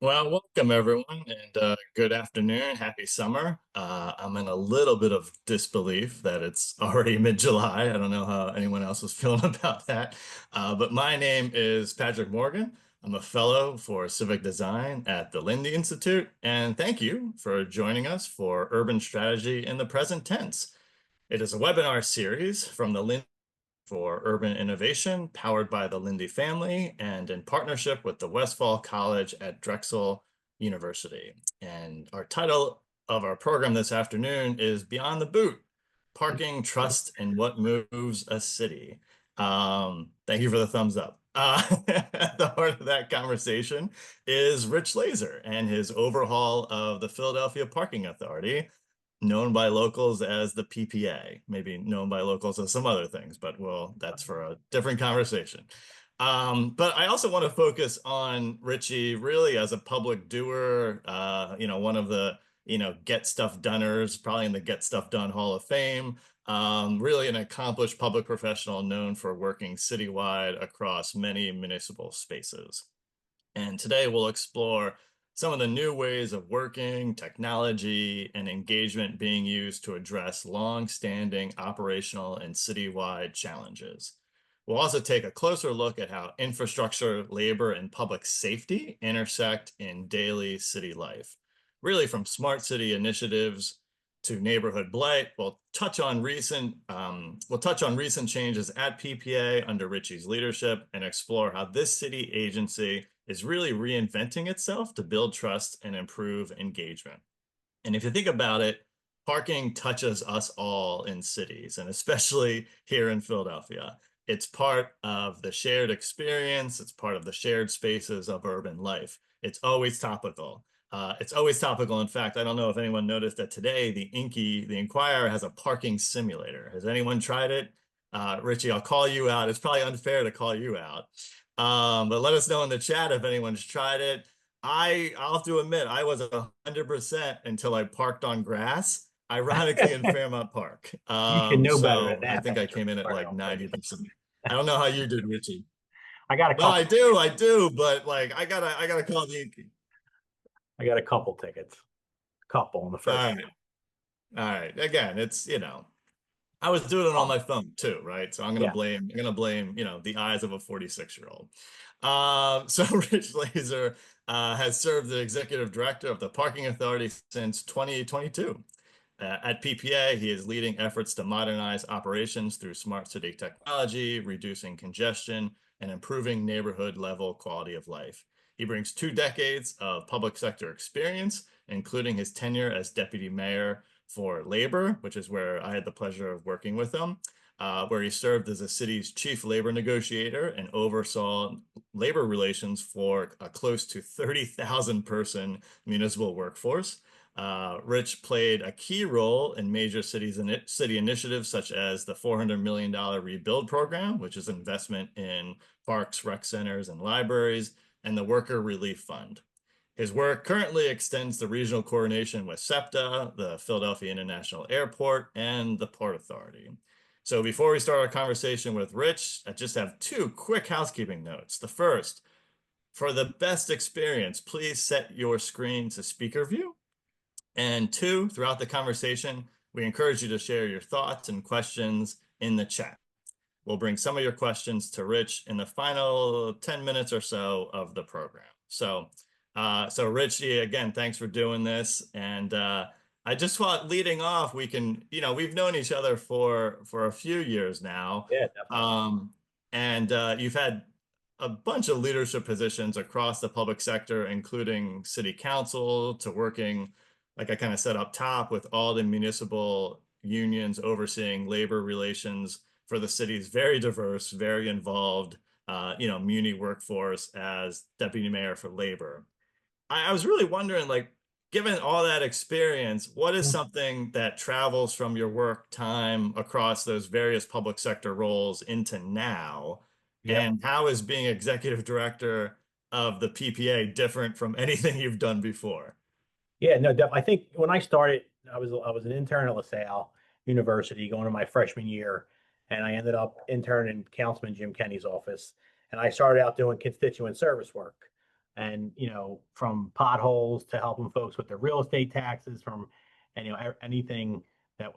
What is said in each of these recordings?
Well, welcome everyone, and good afternoon. Happy summer. I'm in a little bit of disbelief that it's already mid-July. I don't know how anyone else is feeling about that. But my name is Patrick Morgan. I'm a fellow for Civic Design at the Lindy Institute, and thank you for joining us for Urban Strategy in the Present Tense. It is a webinar series from the Lindy for Urban Innovation, powered by the Lindy family and in partnership with the Westphal College at Drexel University. And our title of our program this afternoon is Beyond the Boot, Parking, Trust, and What Moves a City. Thank you for the thumbs up. At the heart of that conversation is Rich Lazer and his overhaul of the Philadelphia Parking Authority, known by locals as the PPA, maybe known by locals as some other things, but well, that's for a different conversation. But I also want to focus on Richie really as a public doer, one of the, get stuff doners, probably in the Get Stuff Done Hall of Fame, really an accomplished public professional known for working citywide across many municipal spaces. And today we'll explore some of the new ways of working, technology, and engagement being used to address long-standing operational and citywide challenges. We'll also take a closer look at how infrastructure, labor, and public safety intersect in daily city life. Really from smart city initiatives to neighborhood blight. We'll touch on recent changes at PPA under Richie's leadership and explore how this city agency is really reinventing itself to build trust and improve engagement. And if you think about it, parking touches us all in cities, and especially here in Philadelphia. It's part of the shared experience. It's part of the shared spaces of urban life. It's always topical. In fact, I don't know if anyone noticed that today the Inquirer has a parking simulator. Has anyone tried it? Richie, I'll call you out. It's probably unfair to call you out. But let us know in the chat if anyone's tried it. I'll have to admit, I was 100% until I parked on grass, ironically in Fairmount Park. You should know better than So I that, think I Patrick. came in at Sorry, like I'll say. 90%. I don't know how you did, Richie. I got a No, couple. I do, but like I gotta call the Inky. I got a couple tickets. Couple on the All first. right. All right. Again, I was doing it on Oh, my phone too, right? So yeah. I'm gonna blame, the eyes of a 46-year-old. So Rich Lazer has served the executive director of the Parking Authority since 2022. At PPA, he is leading efforts to modernize operations through smart city technology, reducing congestion, and improving neighborhood level quality of life. He brings 2 decades of public sector experience, including his tenure as deputy mayor for labor, which is where I had the pleasure of working with him, where he served as the city's chief labor negotiator and oversaw labor relations for a close to 30,000 person municipal workforce. Rich played a key role in major city initiatives such as the $400 million Rebuild Program, which is investment in parks, rec centers, and libraries, and the Worker Relief Fund. His work currently extends to regional coordination with SEPTA, the Philadelphia International Airport, and the Port Authority. So before we start our conversation with Rich, I just have 2 quick housekeeping notes. The first, for the best experience, please set your screen to speaker view. And 2, throughout the conversation, we encourage you to share your thoughts and questions in the chat. We'll bring some of your questions to Rich in the final 10 minutes or so of the program. So Richie, again, thanks for doing this. And I just thought leading off, we can, we've known each other for a few years now. Yeah, definitely. And you've had a bunch of leadership positions across the public sector, including city council to working, like I kind of said up top, with all the municipal unions overseeing labor relations for the city's very diverse, very involved, muni workforce as deputy mayor for labor. I was really wondering, like, given all that experience, what is something that travels from your work time across those various public sector roles into now? Yep. And how is being executive director of the PPA different from anything you've done before? Yeah, no, I think when I started, I was an intern at LaSalle University going to my freshman year, and I ended up interning in Councilman Jim Kenny's office. And I started out doing constituent service work. and from potholes to helping folks with their real estate taxes, from and anything that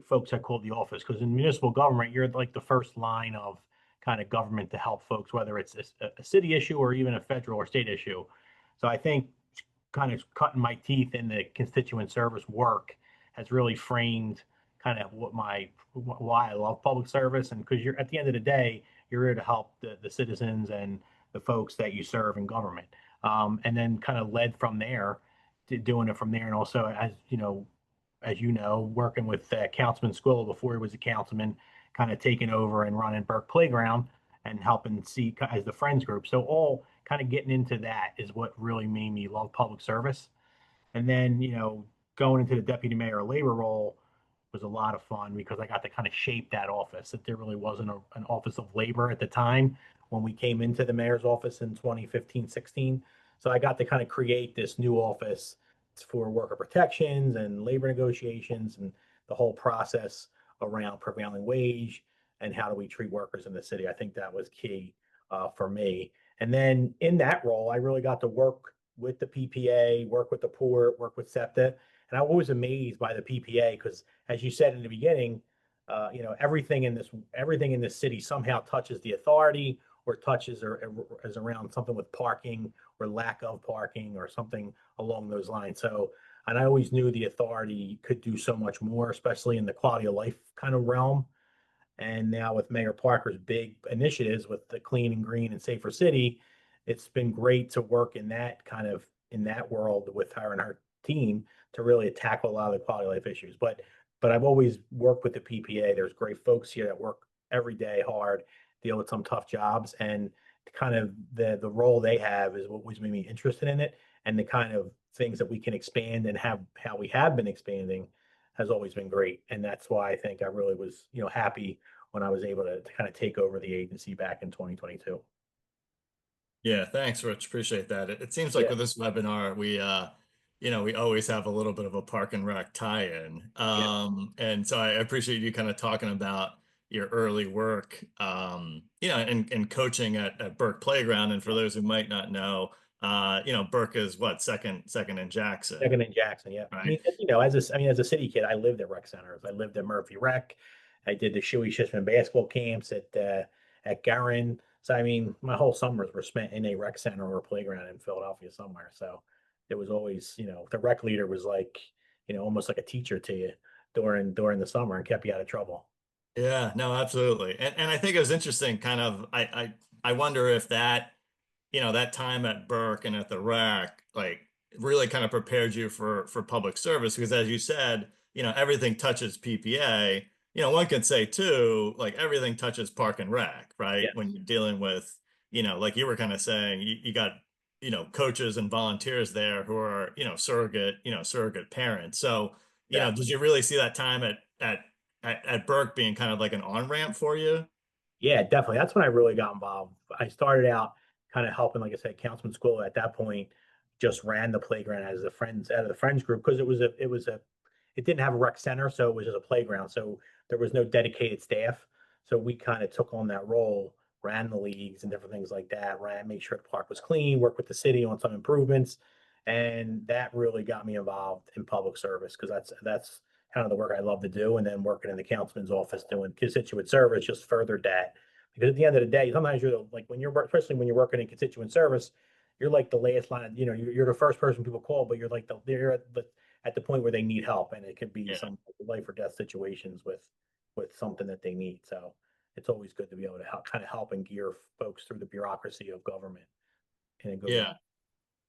folks that call the office, because in municipal government you're like the first line of kind of government to help folks, whether it's a city issue or even a federal or state issue. So I think kind of cutting my teeth in the constituent service work has really framed kind of why I love public service. And because you're at the end of the day, you're here to help the citizens and the folks that you serve in government. And then kind of led from there to doing it from there. And also, as you know, working with Councilman Squilla before he was a councilman, kind of taking over and running Burke Playground and helping see as the Friends group. So all kind of getting into that is what really made me love public service. And then, going into the deputy mayor labor role was a lot of fun because I got to kind of shape that office. That there really wasn't an office of labor at the time when we came into the mayor's office in 2015, 16. So I got to kind of create this new office for worker protections and labor negotiations and the whole process around prevailing wage and how do we treat workers in the city. I think that was key for me. And then in that role, I really got to work with the PPA, work with the port, work with SEPTA. And I was amazed by the PPA because, as you said in the beginning, everything in this city somehow touches the authority or touches or is around something with parking or lack of parking or something along those lines. So, and I always knew the authority could do so much more, especially in the quality of life kind of realm. And now with Mayor Parker's big initiatives with the clean and green and safer city, it's been great to work in that world with her and her team to really tackle a lot of the quality of life issues. But I've always worked with the PPA. There's great folks here that work every day hard, deal with some tough jobs, and kind of the role they have is what always made me interested in it, and the kind of things that we can expand and have how we have been expanding has always been great. And that's why I think I really was, happy when I was able to kind of take over the agency back in 2022. Yeah, thanks, Rich. Appreciate that. It seems like Yeah, with this webinar, we always have a little bit of a park and rec tie-in. yeah, And so I appreciate you kind of talking about your early work, and coaching at Burke Playground. And for yeah. those who might not know, Burke is what, second in Jackson, Second in Jackson, yeah. I right? mean, as a city kid, I lived at rec centers. I lived at Murphy Rec. I did the Shuey Shishman basketball camps at Garin. So I mean, my whole summers were spent in a rec center or a playground in Philadelphia somewhere. So it was always, the rec leader was like, almost like a teacher to you during the summer and kept you out of trouble. Yeah, no, absolutely. And I think it was interesting, kind of, I wonder if that time at Burke and at the rec, like really kind of prepared you for public service because as you said, everything touches PPA. One could say too, like everything touches park and rec, right? When Yes. you're dealing with, like you were kind of saying, you got, coaches and volunteers there who are, surrogate parents. So, Exactly. did you really see that time at Burke being kind of like an on-ramp for you? Yeah, definitely. That's when I really got involved. I started out kind of helping, like I said, Councilman School at that point just ran the playground as a friends out of the friends group because it didn't have a rec center, so it was just a playground. So there was no dedicated staff. So we kind of took on that role, ran the leagues and different things like that, made sure the park was clean, worked with the city on some improvements. And that really got me involved in public service because that's kind of the work I love to do. And then working in the councilman's office doing constituent service just furthered that. Because at the end of the day, sometimes like when especially when you're working in constituent service, you're like the last line. You're the first person people call, but you're like they're at the point where they need help, and it could be Yeah. some life or death situations with something that they need. So it's always good to be able to help and gear folks through the bureaucracy of government in a good way. Yeah.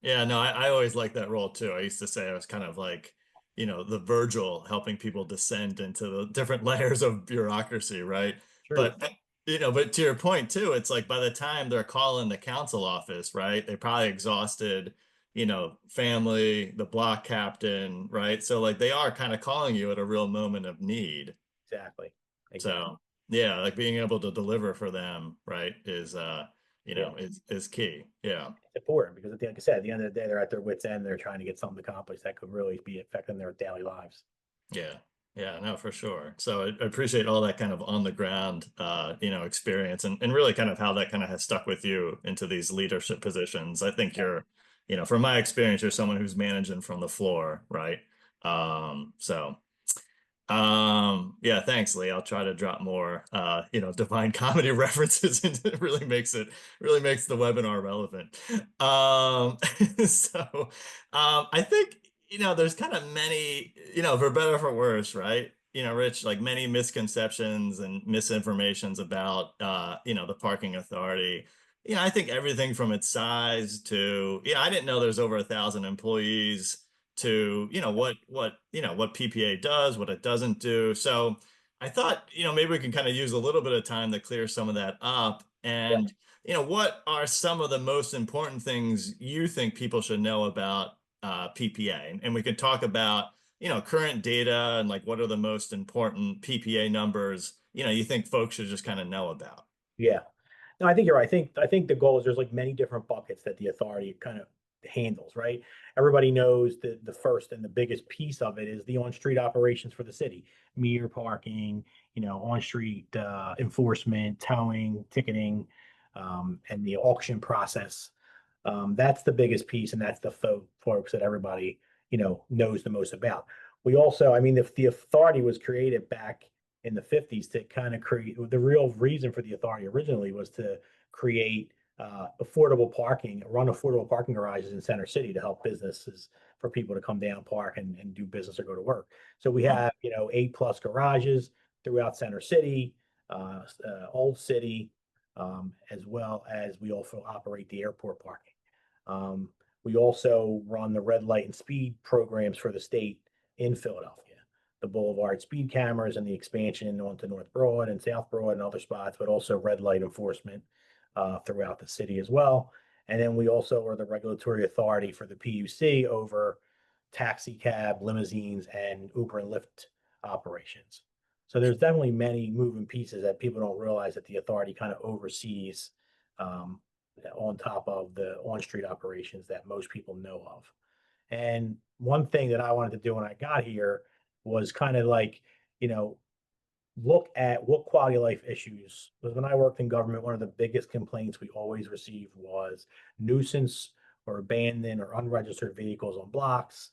Yeah, no, I always liked that role too. I used to say I was kind of like, the Virgil helping people descend into the different layers of bureaucracy, right? True. But but to your point too, it's like by the time they're calling the council office, right? They probably exhausted, family, the block captain, right? So like they are kind of calling you at a real moment of need. Exactly. Exactly. So yeah, like being able to deliver for them, right, Yeah. is key. Yeah. It's important because like I said, at the end of the day, they're at their wits' end. They're trying to get something accomplished that could really be affecting their daily lives. Yeah. Yeah, no, for sure. So I appreciate all that kind of on the ground, experience and really kind of how that kind of has stuck with you into these leadership positions. I think Yeah. from my experience, you're someone who's managing from the floor, right? So yeah, thanks, Lee. I'll try to drop more divine comedy references and it really makes the webinar relevant. So I think there's kind of many, for better or for worse, right? Rich, like many misconceptions and misinformations about the parking authority. I think everything from its size to, I didn't know there's over 1,000 employees to what PPA does, what it doesn't do. So I thought maybe we can kind of use a little bit of time to clear some of that up. Yeah. And what are some of the most important things you think people should know about PPA? And we could talk about current data and like what are the most important PPA numbers you think folks should just kind of know about. Yeah. No, I think you're right. I think the goal is there's like many different buckets that the authority kind of handles, right? Everybody knows that the first and the biggest piece of it is the on-street operations for the city, meter parking, on-street enforcement, towing, ticketing, and the auction process. That's the biggest piece, and that's the folks that everybody knows the most about. We also, I mean, if the authority was created back in the 50s to kind of create, the real reason for the authority originally was to create affordable parking, run affordable parking garages in Center City to help businesses, for people to come down, park, and do business or go to work. So we Huh. have 8+ garages throughout Center City, Old City, as well as we also operate the airport parking. Um, we also run the red light and speed programs for the state in Philadelphia, the Boulevard speed cameras and the expansion onto North Broad and South Broad and other spots, but also red light enforcement throughout the city as well. And then we also are the regulatory authority for the PUC over taxi cab, limousines, and Uber and Lyft operations. So there's definitely many moving pieces that people don't realize that the authority kind of oversees, um, on top of the on-street operations that most people know of. And one thing that I wanted to do when I got here was kind of like, you know, look at what quality of life issues. Because when I worked in government, one of the biggest complaints we always received was nuisance or abandoned or unregistered vehicles on blocks.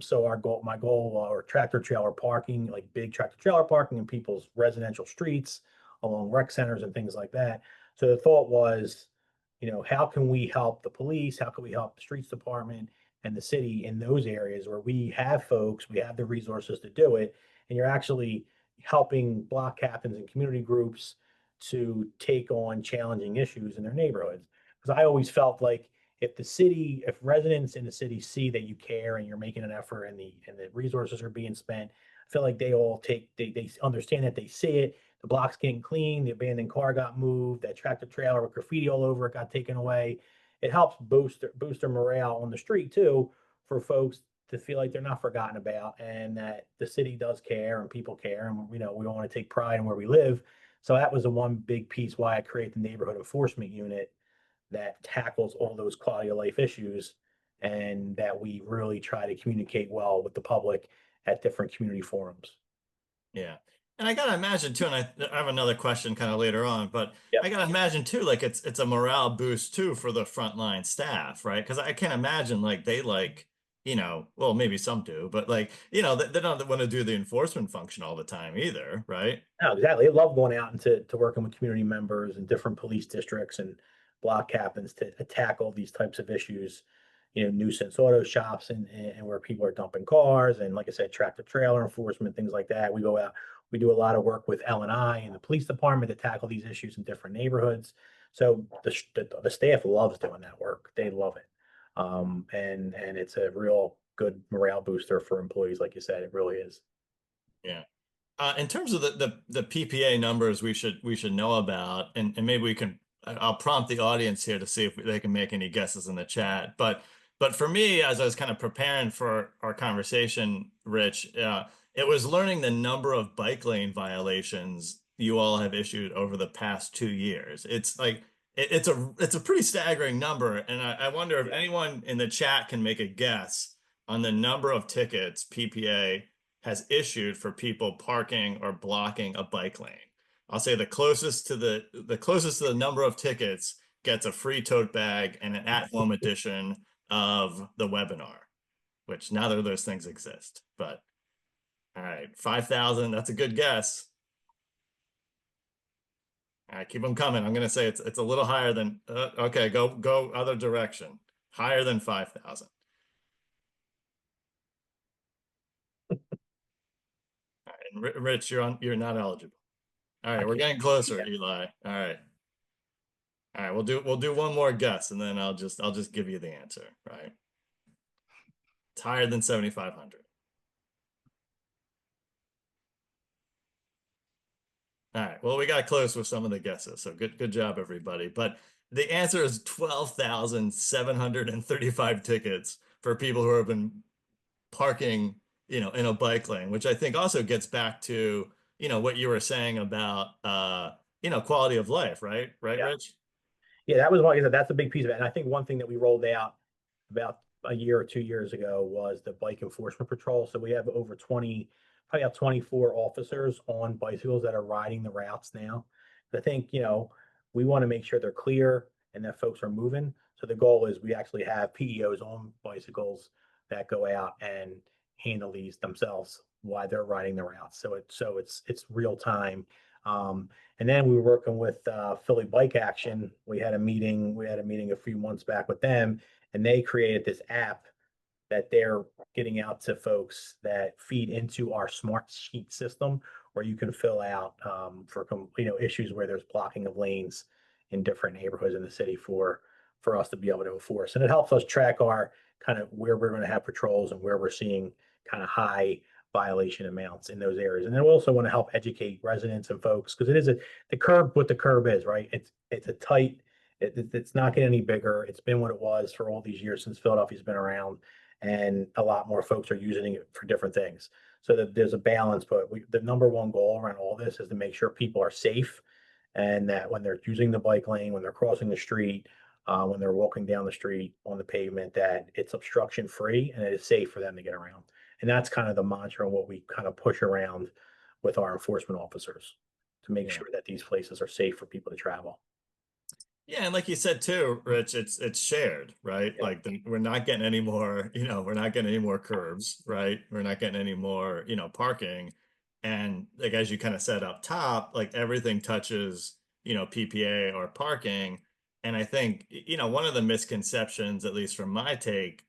So my goal, or tractor trailer parking, like big tractor trailer parking in people's residential streets, along rec centers and things like that. So the thought was, how can we help the police? How can we help the streets department and the city in those areas where we have folks, we have the resources to do it, and you're actually helping block captains and community groups to take on challenging issues in their neighborhoods. Because I always felt like if residents in the city see that you care and you're making an effort and the resources are being spent, I feel like they understand that, they see it. The block's getting clean, the abandoned car got moved, that tractor trailer with graffiti all over it got taken away. It helps boost their morale on the street too, for folks to feel like they're not forgotten about and that the city does care and people care, and we don't want to take pride in where we live. So that was the one big piece why I created the neighborhood enforcement unit that tackles all those quality of life issues, and that we really try to communicate well with the public at different community forums. Yeah. And I gotta imagine too, and I have another question kind of later on, but I Yep. gotta imagine too, like it's a morale boost too for the frontline staff, right? Because I can't imagine like they like, well, maybe some do, but like, they don't want to do the enforcement function all the time either, right? No, exactly. I love going out and to working with community members and different police districts and block captains to tackle these types of issues, nuisance auto shops and where people are dumping cars, and like I said, tractor trailer enforcement, things like that. We go out, we do a lot of work with L&I and the police department to tackle these issues in different neighborhoods. So the staff loves doing that work. They love it. And it's a real good morale booster for employees, like you said, it really is. Yeah. In terms of the PPA numbers we should know about, and maybe I'll prompt the audience here to see if they can make any guesses in the chat. But for me, as I was kind of preparing for our conversation, Rich, it was learning the number of bike lane violations you all have issued over the past 2 years. It's like it's a pretty staggering number, and I wonder if Yeah. anyone in the chat can make a guess on the number of tickets PPA has issued for people parking or blocking a bike lane. I'll say the closest to the number of tickets gets a free tote bag and an at-home edition of the webinar, which neither of those things exist. But all right, 5,000, that's a good guess. All right, keep them coming. I'm gonna say it's a little higher than okay, go other direction. Higher than 5,000. And Rich, you're not eligible. All I right, we're can't. getting closer, Yeah. Eli. All right. All right, we'll do one more guess and then I'll just give you the answer, right? It's higher than 7,500. All right. Well, we got close with some of the guesses, so good job, everybody. But the answer is 12,735 tickets for people who have been parking, in a bike lane, which I think also gets back to, what you were saying about, quality of life, right? Right, Yeah. Rich? Yeah, that was like I said, that's a big piece of it. And I think one thing that we rolled out about a year or 2 years ago was the bike enforcement patrol. So we have over 20, probably have 24 officers on bicycles that are riding the routes now. I think, we want to make sure they're clear and that folks are moving. So the goal is we actually have PEOs on bicycles that go out and handle these themselves while they're riding the routes. So it's real time. And then we were working with Philly Bike Action. We had a meeting. We had a meeting a few months back with them, and they created this app that they're getting out to folks that feed into our smart sheet system, where you can fill out for issues where there's blocking of lanes in different neighborhoods in the city for us to be able to enforce. And it helps us track our kind of where we're going to have patrols and where we're seeing kind of high violation amounts in those areas. And then we also want to help educate residents and folks because it is the curb, what the curb is, right? It's a tight, it's not getting any bigger. It's been what it was for all these years since Philadelphia's been around, and a lot more folks are using it for different things. So that there's a balance, but the number one goal around all this is to make sure people are safe, and that when they're using the bike lane, when they're crossing the street, when they're walking down the street on the pavement, that it's obstruction free and it is safe for them to get around. And that's kind of the mantra and what we kind of push around with our enforcement officers to make Yeah. sure that these places are safe for people to travel. Yeah, and like you said too, Rich, it's shared, right? Yeah, Like we're not getting any more, we're not getting any more curbs, right? We're not getting any more, parking. And like as you kind of said up top, like everything touches, PPA or parking. And I think, one of the misconceptions, at least from my take,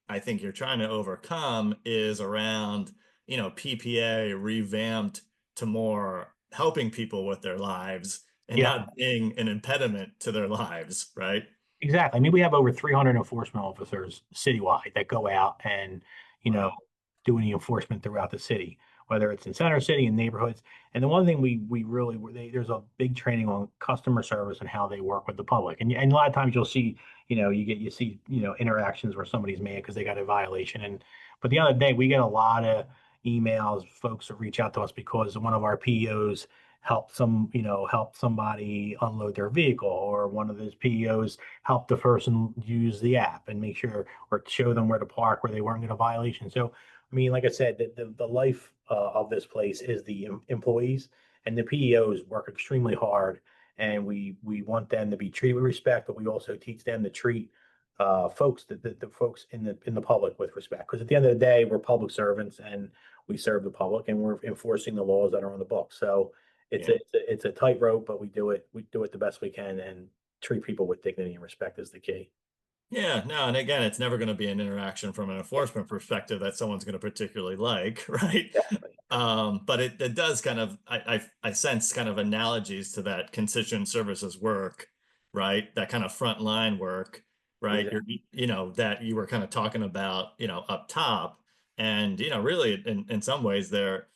I think you're trying to overcome is around, PPA revamped to more helping people with their lives and yeah, not being an impediment to their lives, right? exactly. I mean, we have over 300 enforcement officers citywide that go out and, you know, Wow. doing the enforcement throughout the city, whether it's in center city and neighborhoods. And the one thing we really there's a big training on customer service and how they work with the public. And a lot of times you'll see, you see, interactions where somebody's mad because they got a violation. But the other day we get a lot of emails, folks that reach out to us because one of our PEOs help somebody unload their vehicle, or one of those PEOs help the person use the app and make sure or show them where to park where they weren't going to violation. So, I mean, like I said, the life of this place is the employees, and the PEOs work extremely hard, and we want them to be treated with respect, but we also teach them to treat folks, the folks in the public with respect. Because at the end of the day, we're public servants and we serve the public, and we're enforcing the laws that are on the book. So Yeah. it's a tightrope, but we do it the best we can, and treat people with dignity and respect is the key. Yeah, no, and again, it's never going to be an interaction from an enforcement perspective that someone's going to particularly like, right? Exactly. But it does kind of I sense kind of analogies to that constituent services work, right? That kind of frontline work, right? Exactly. That you were kind of talking about, up top. And, really in some ways they're,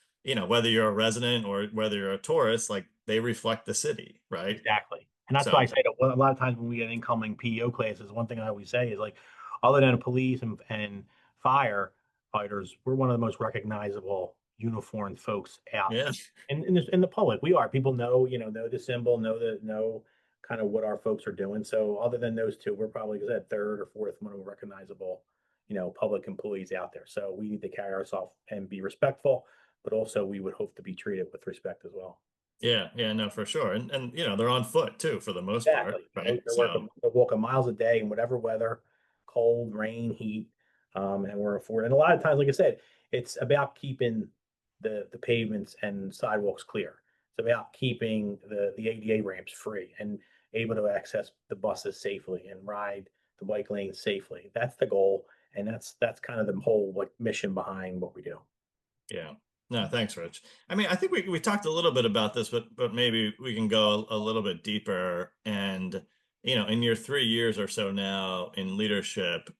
whether you're a resident or whether you're a tourist, like they reflect the city, right? Exactly. And that's why I So say that a lot of times when we get incoming PEO classes, one thing I always say is like, other than police and firefighters, we're one of the most recognizable uniformed folks out yeah. in the public. We are. People know the symbol, know kind of what our folks are doing. So other than those two, we're probably that third or fourth one of recognizable, public employees out there. So we need to carry ourselves and be respectful, but also we would hope to be treated with respect as well. Yeah, yeah, no, for sure. And they're on foot too for the most part, Exactly. right? They're So working, they're walking miles a day in whatever weather, cold, rain, heat, and we're affording. And a lot of times, like I said, it's about keeping the pavements and sidewalks clear. It's about keeping the ADA ramps free and able to access the buses safely and ride the bike lanes safely. That's the goal, and that's kind of the whole like mission behind what we do. Yeah. No, thanks, Rich. I mean, I think we talked a little bit about this, but maybe we can go a little bit deeper. And in your 3 years or so now in leadership,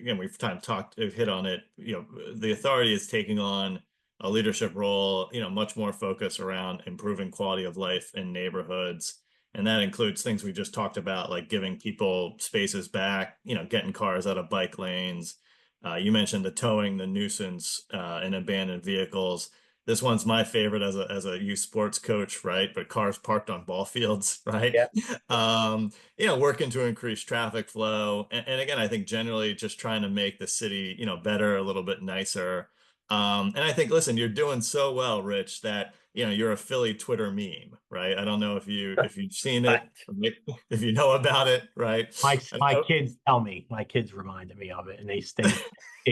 again, we've kind of talked, we've hit on it. The authority is taking on a leadership role. Much more focus around improving quality of life in neighborhoods, and that includes things we just talked about, like giving people spaces back. Getting cars out of bike lanes. You mentioned the towing, the nuisance, in abandoned vehicles. This one's my favorite as a youth sports coach, right? But cars parked on ball fields, right? Yeah. Working to increase traffic flow, and again, I think generally just trying to make the city, better, a little bit nicer. And I think, listen, you're doing so well, Rich, that you're a Philly Twitter meme, right? I don't know if you've seen Right. it, if you know about it, right? My kids tell me, my kids reminded me of it, and they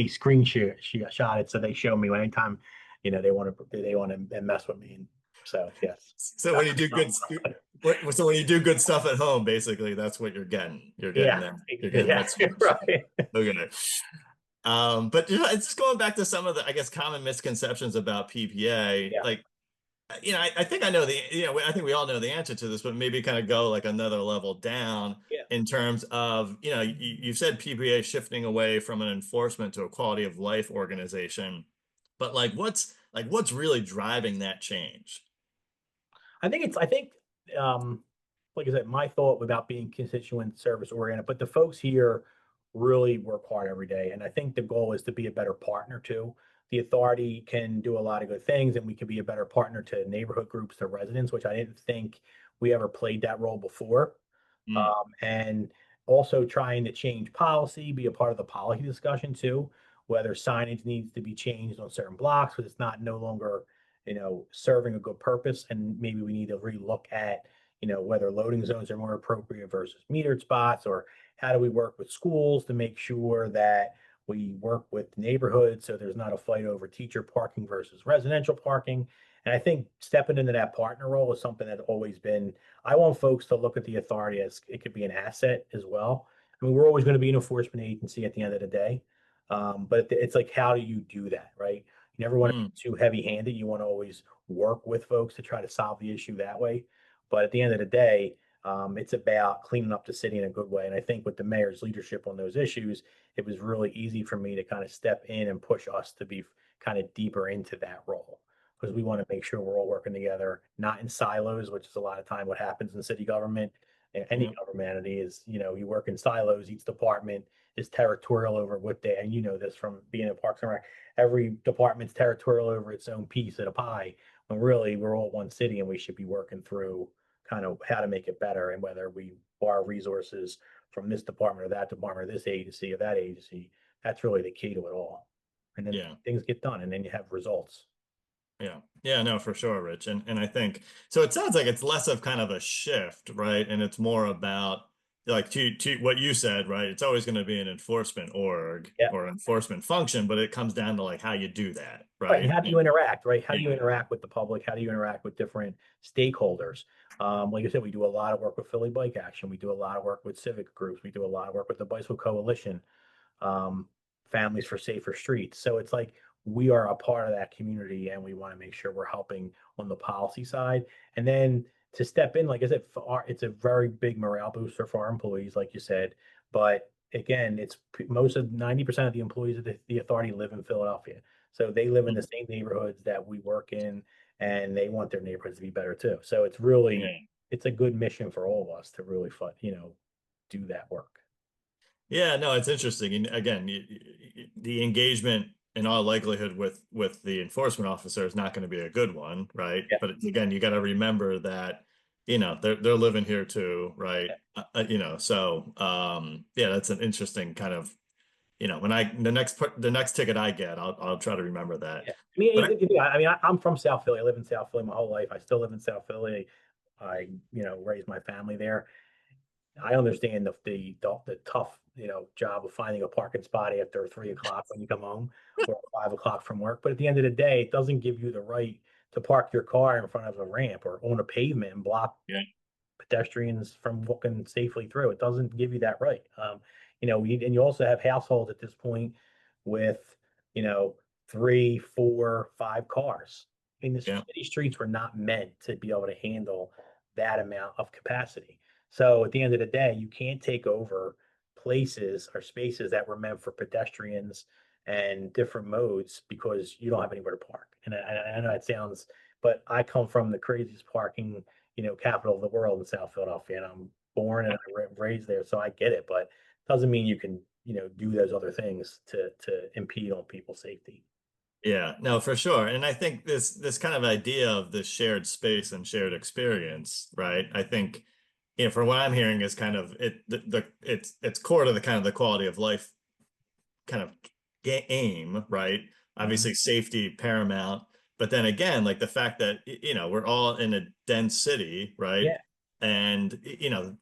screenshot shot it, so they show me anytime, they want to mess with me. And so yes, So when you do good, so when you do good stuff at home, basically that's what you're getting. You're getting yeah, that. You're getting yeah, that screenshot. right. Look at it. But it's just going back to some of the, I guess, common misconceptions about PPA. Yeah, Like, I think I know I think we all know the answer to this, but maybe kind of go like another level down yeah. in terms of, you've said PPA shifting away from an enforcement to a quality of life organization, but like what's really driving that change? I think, um, like I said, my thought about being constituent service oriented, but the folks here really work hard every day. And I think the goal is to be a better partner too. The authority can do a lot of good things, and we can be a better partner to neighborhood groups, to residents, which I didn't think we ever played that role before. Mm, And also trying to change policy, be a part of the policy discussion too, whether signage needs to be changed on certain blocks because it's not no longer, serving a good purpose. And maybe we need to relook at, whether loading zones are more appropriate versus metered spots, or how do we work with schools to make sure that we work with neighborhoods so there's not a fight over teacher parking versus residential parking. And I think stepping into that partner role is something that's always been. I want folks to look at the authority as it could be an asset as well. I mean, we're always going to be an enforcement agency at the end of the day. But it's like, how do you do that, right? You never want to mm, be too heavy handed. You want to always work with folks to try to solve the issue that way. But at the end of the day, it's about cleaning up the city in a good way. And I think with the mayor's leadership on those issues, it was really easy for me to kind of step in and push us to be kind of deeper into that role, because we want to make sure we're all working together, not in silos, which is a lot of time what happens in city government. Any yeah, government is, you work in silos. Each department is territorial over what they, and you know this from being in Parks and Rec. Every department's territorial over its own piece of the pie. When really we're all one city, and we should be working through kind of how to make it better, and whether we borrow resources from this department or that department or this agency or that agency. That's really the key to it all. And then yeah. things get done, and then you have results. Yeah. Yeah, no, for sure, Rich. And I think so it sounds like it's less of kind of a shift, right? And it's more about, like, to what you said, right? It's always going to be an enforcement org Yeah. or enforcement function, but it comes down to like how you do that, Right, and right? how do you interact, right? How do you Yeah. interact with the public? How do you interact with different stakeholders? Like I said, we do a lot of work with Philly Bike Action. We do a lot of work with civic groups. We do a lot of work with the Bicycle Coalition, um, Families for Safer Streets. So it's like we are a part of that community, and we want to make sure we're helping on the policy side. And then to step in, like I said, it's a very big morale booster for our employees, like you said. But again, most of 90% of the employees of the authority live in Philadelphia. So they live in the Mm, same neighborhoods that we work in, and they want their neighborhoods to be better too. So it's really, yeah. it's a good mission for all of us to really do that work. Yeah, no, it's interesting. And again, the engagement in all likelihood with the enforcement officer is not going to be a good one, right? Yeah. But again, you got to remember that, they're living here too, right? Yeah. So yeah, that's an interesting kind of, when the next ticket I get, I'll try to remember that. Yeah. I mean, But I'm from South Philly. I live in South Philly my whole life. I still live in South Philly. I raised my family there. I understand the tough job of finding a parking spot after 3 o'clock when you come home or 5 o'clock from work. But at the end of the day, it doesn't give you the right to park your car in front of a ramp or on a pavement and block Yeah. pedestrians from walking safely through. It doesn't give you that right. And you also have households at this point with, you know, 3, 4, 5 cars. I mean, the Yeah. city streets were not meant to be able to handle that amount of capacity. So at the end of the day, you can't take over places or spaces that were meant for pedestrians and different modes because you don't have anywhere to park. And I know it sounds, but I come from the craziest parking capital of the world in South Philadelphia, and I'm born and raised there, so I get it. But doesn't mean you can, do those other things to impede on people's safety. Yeah, no, for sure. And I think this kind of idea of this shared space and shared experience, right? I think, from what I'm hearing is kind of it's core to the kind of the quality of life kind of aim, right? Mhm. Obviously, safety paramount, but then again, like the fact that we're all in a dense city, right? Yeah, And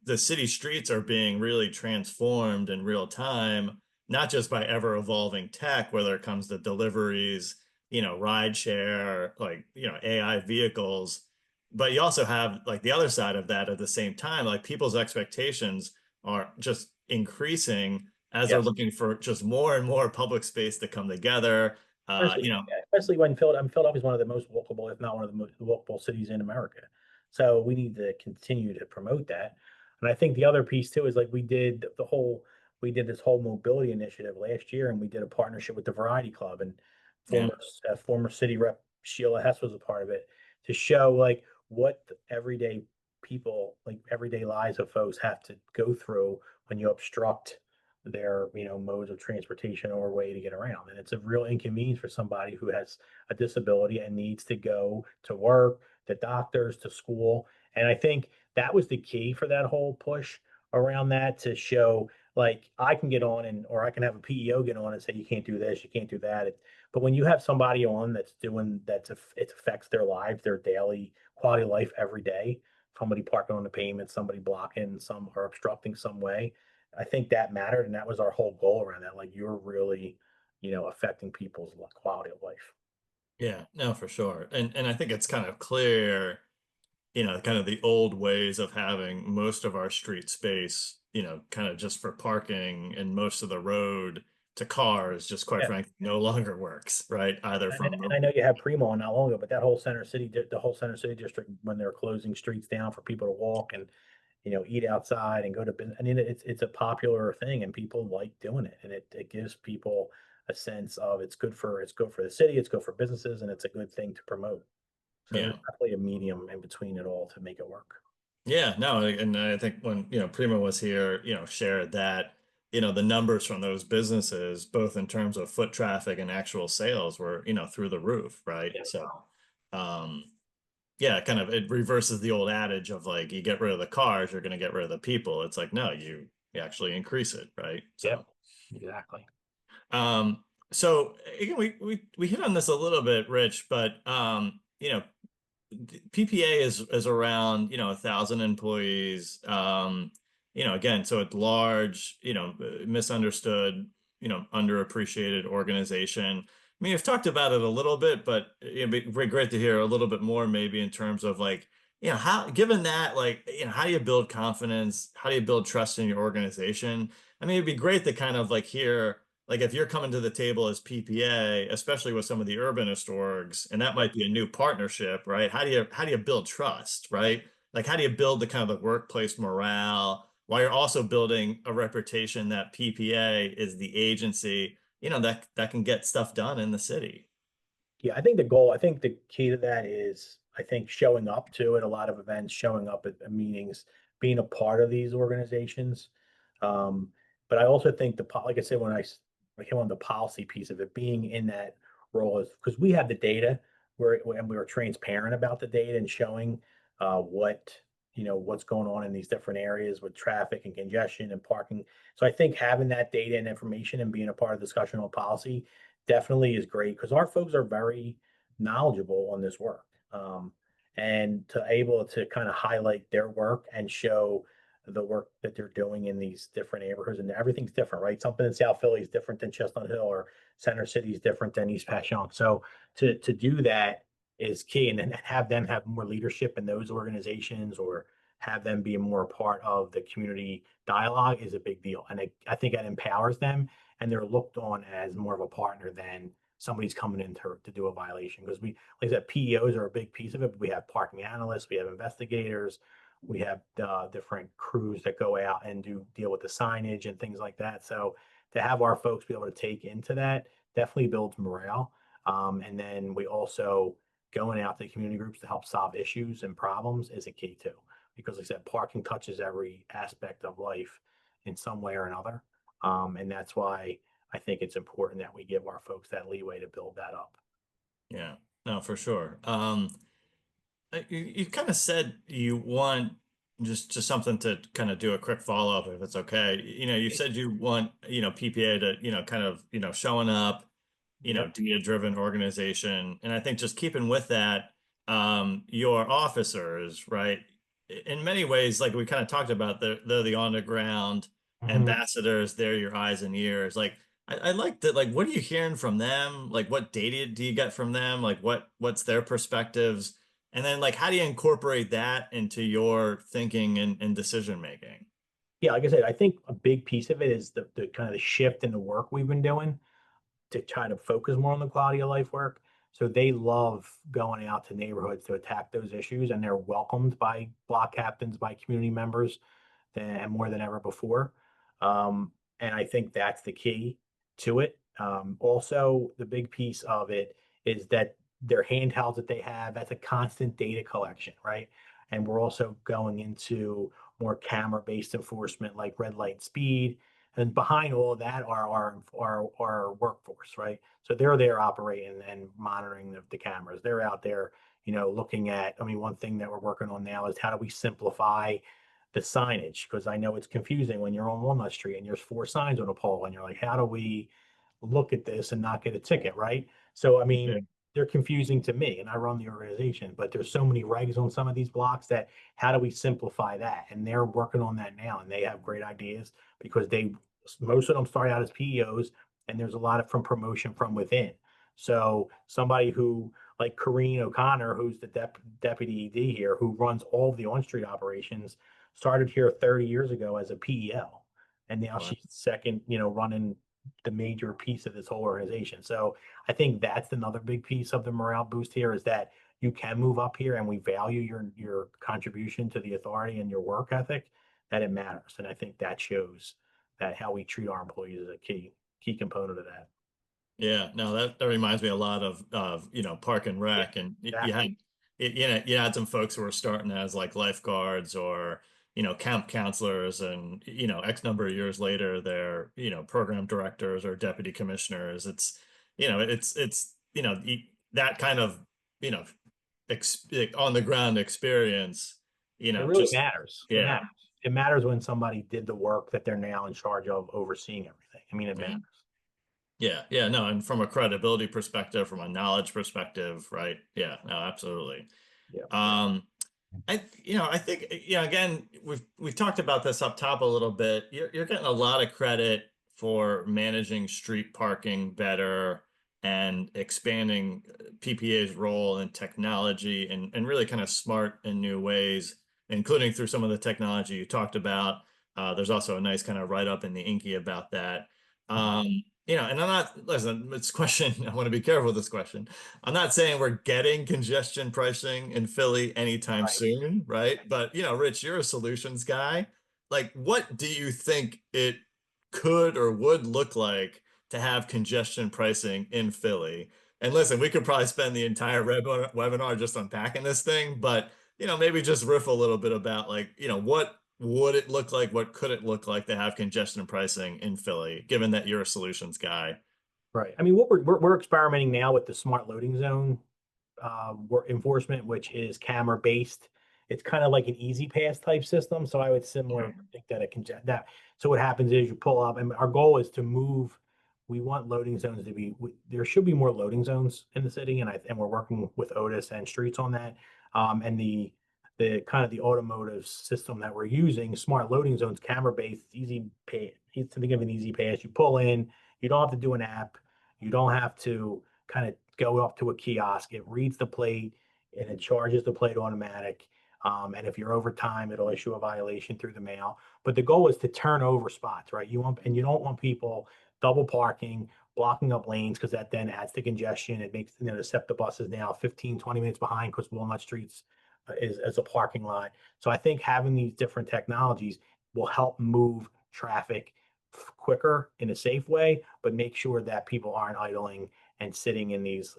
the city streets are being really transformed in real time, not just by ever evolving tech, whether it comes to deliveries, ride share, like AI vehicles, but you also have like the other side of that at the same time, like people's expectations are just increasing as they're yes. looking for just more and more public space to come together. Especially when Philadelphia is one of the most walkable, if not one of the most walkable cities in America. So we need to continue to promote that. And I think the other piece too is like we did this whole mobility initiative last year, and we did a partnership with the Variety Club, and Yeah, former city rep Sheila Hess was a part of it to show like what everyday people, like everyday lives of folks have to go through when you obstruct their modes of transportation or way to get around, and it's a real inconvenience for somebody who has a disability and needs to go to work, to doctors, to school. And I think that was the key for that whole push around that, to show like I can get on, and or I can have a PEO get on and say you can't do this, you can't do that. But when you have somebody on that's doing it affects their lives, their daily quality of life every day, somebody parking on the pavement, somebody blocking some or obstructing some way. I think that mattered, and that was our whole goal around that. Like you're really, affecting people's quality of life. yeah, no, for sure. And I think it's kind of clear, kind of the old ways of having most of our street space, kind of just for parking and most of the road to cars, just quite Yeah, frankly, no longer works, right? Either and from I know you had Primo not long ago, but that whole the whole center city district, when they're closing streets down for people to walk and eat outside and go to business. I mean, it's a popular thing, and people like doing it, and it gives people a sense of it's good for the city, it's good for businesses, and it's a good thing to promote. So there's yeah. definitely a medium in between it all to make it work. Yeah, no, and I think when, Primo was here, shared that, the numbers from those businesses, both in terms of foot traffic and actual sales were, through the roof, right? Yeah. So, um, yeah, kind of it reverses the old adage of like you get rid of the cars, you're going to get rid of the people. It's like, no, you actually increase it, right? Yep. So, Exactly. um, so again, we hit on this a little bit, Rich, but PPA is around 1,000 employees. Again, so it's large, misunderstood, underappreciated organization. I mean, you've talked about it a little bit, but it'd be great to hear a little bit more, maybe in terms of like, how, given that, like, how do you build confidence? How do you build trust in your organization? I mean, it'd be great to kind of like hear like if you're coming to the table as PPA, especially with some of the urbanist orgs, and that Yep. might be a new partnership, right? How do you build trust, right? Like how do you build the kind of the workplace morale while you're also building a reputation that PPA is the agency, that can get stuff done in the city. Yeah, I think the key to that is, I think, showing up to at a lot of events, showing up at meetings, being a part of these organizations. Um, but I also think like I said, when I came on the policy piece of it, being in that role is because we have the data and we were transparent about the data and showing what's going on in these different areas with traffic and congestion and parking. So I think having that data and information and being a part of discussion on policy definitely is great because our folks are very knowledgeable on this work. And to able to kind of highlight their work and show the work that they're doing in these different neighborhoods, and everything's different, right? Something in South Philly is different than Chestnut Hill, or Center City is different than East Passyunk. So to do that is key, and then have them have more leadership in those organizations, or have them be more a part of the community dialogue is a big deal. And I think it empowers them, and they're looked on as more of a partner than somebody's coming in to do a violation. Because like I said, PEOs are a big piece of it. But we have parking analysts, we have investigators, we have different crews that go out and deal with the signage and things like that. So to have our folks be able to take into that definitely builds morale. And then we also going out to community groups to help solve issues and problems is a key too. Because like I said, parking touches every aspect of life in some way or another. And that's why I think it's important that we give our folks that leeway to build that up. Yeah, no, for sure. You kind of said you want just something to kind of do a quick follow up if it's okay. You said you want, PPA to, kind of, showing up, Yep. data driven organization. And I think just keeping with that, your officers, right? In many ways, like we kind of talked about, they're the on the ground Mhm. ambassadors, they're your eyes and ears. Like I like that, like what are you hearing from them? Like what data do you get from them? Like what's their perspectives? And then like how do you incorporate that into your thinking and decision making? Yeah, like I said, I think a big piece of it is the kind of the shift in the work we've been doing to try to focus more on the quality of life work. So they love going out to neighborhoods to attack those issues, and they're welcomed by block captains, by community members, and more than ever before. And I think that's the key to it. Also, the big piece of it is that their handhelds that they have, that's a constant data collection, right? And we're also going into more camera-based enforcement like red light speed. And behind all of that are our workforce, right? So they're there operating and monitoring the cameras. They're out there, looking at, I mean, one thing that we're working on now is how do we simplify the signage? Because I know it's confusing when you're on Walnut Street and there's four signs on a pole, and you're like, how do we look at this and not get a ticket, right? So, I Yeah. mean, they're confusing to me, and I run the organization, but there's so many regs on some of these blocks that how do we simplify that? And they're working on that now, and they have great ideas because most of them start out as PEOs, and there's a lot of from promotion from within. So somebody who like Corrine O'Connor, who's the deputy ED here, who runs all of the on-street operations, started here 30 years ago as a PEL, and now Wow. she's second, running the major piece of this whole organization. So I think that's another big piece of the morale boost here is that you can move up here, and we value your contribution to the authority and your work ethic, that it matters. And I think that shows that how we treat our employees is a key component of that. Yeah, no, that reminds me a lot of Park and Yeah, Rec, and you exactly. had you had some folks who were starting as like lifeguards or camp counselors, and X number of years later they're program directors or deputy commissioners. It's that kind of you know on the ground experience. It really Just matters. It yeah, matters. It matters when somebody did the work that they're now in charge of overseeing everything. I mean, it yeah. matters. Yeah, yeah, no, and from a credibility perspective, from a knowledge perspective, right? Yeah, no, absolutely. Yeah. Um, I think, again, we've talked about this up top a little bit. You're getting a lot of credit for managing street parking better and expanding PPA's role in technology and really kind of smart and new ways, including through some of the technology you talked about. There's also a nice kind of write up in the Inky about that. Mhm. And I'm not, listen, this question, I want to be careful with this question. I'm not saying we're getting congestion pricing in Philly anytime Right. soon, right? But Rich, you're a solutions guy. Like, what do you think it could or would look like to have congestion pricing in Philly? And listen, we could probably spend the entire webinar just unpacking this thing, but maybe just riff a little bit about like, what would it look like? What could it look like to have congestion pricing in Philly, given that you're a solutions guy? Right. I mean, what we're experimenting now with the smart loading zone enforcement, which is camera based. It's kind of like an easy pass type system. So I would similar Mhm. think that it can that. So what happens is you pull up, and our goal is to move. We want loading zones to be. There should be more loading zones in the city, and we're working with Otis and Streets on that. And the the kind of the automotive system that we're using, smart loading zones, camera based, easy pay. To think of an easy pass. You pull in, you don't have to do an app, you don't have to kind of go up to a kiosk. It reads the plate and it charges the plate automatic. And if you're over time, it'll issue a violation through the mail. But the goal is to turn over spots, right? You don't want people double parking, blocking up lanes because that then adds to congestion. It makes, the SEPTA buses now 15, 20 minutes behind because Walnut Street's is as a parking lot. So I think having these different technologies will help move traffic quicker in a safe way, but make sure that people aren't idling and sitting in these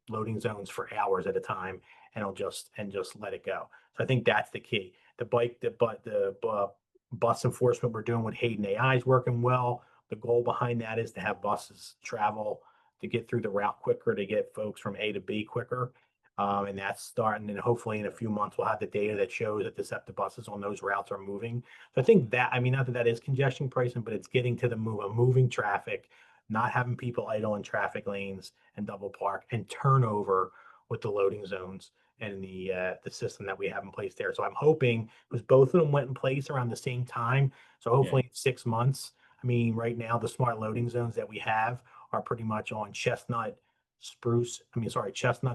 loading zones for hours at a time and just let it go. So I think that's the key. The bus enforcement we're doing with Hayden AI is working well. The goal behind that is to have buses travel to get through the route quicker, to get folks from A to B quicker. And that's starting, and hopefully in a few months we'll have the data that shows that the SEPTA buses on those routes are moving. So I think that, I mean, not that that is congestion pricing, but it's getting to the moving traffic, not having people idle in traffic lanes and double park and turnover with the loading zones and the system that we have in place there. So I'm hoping, because both of them went in place around the same time, so Yeah. hopefully in 6 months. I mean, right now the smart loading zones that we have are pretty much on Chestnut,